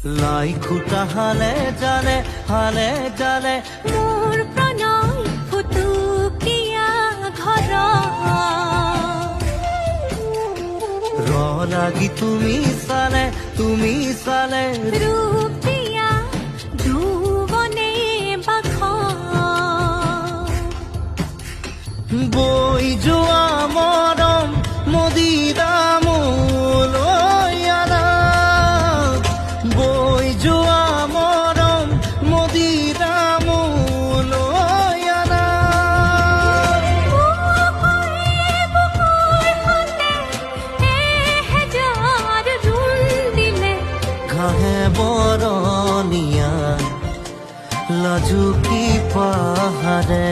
লাই খুটা হালে জালে মোৰ প্ৰণয় ফুটুকীয়া ঘৰ ৰ লাগি তুমি চালে ৰূপ দিয়া যৌৱনে বাখ বৈ যোৱা মৰম মদিৰা মোলৈ আনা বৈ যোৱা মৰম মদিৰা মোলৈ আনা ঘাঁহে বৰণীয়া লাজুকী পাহাৰে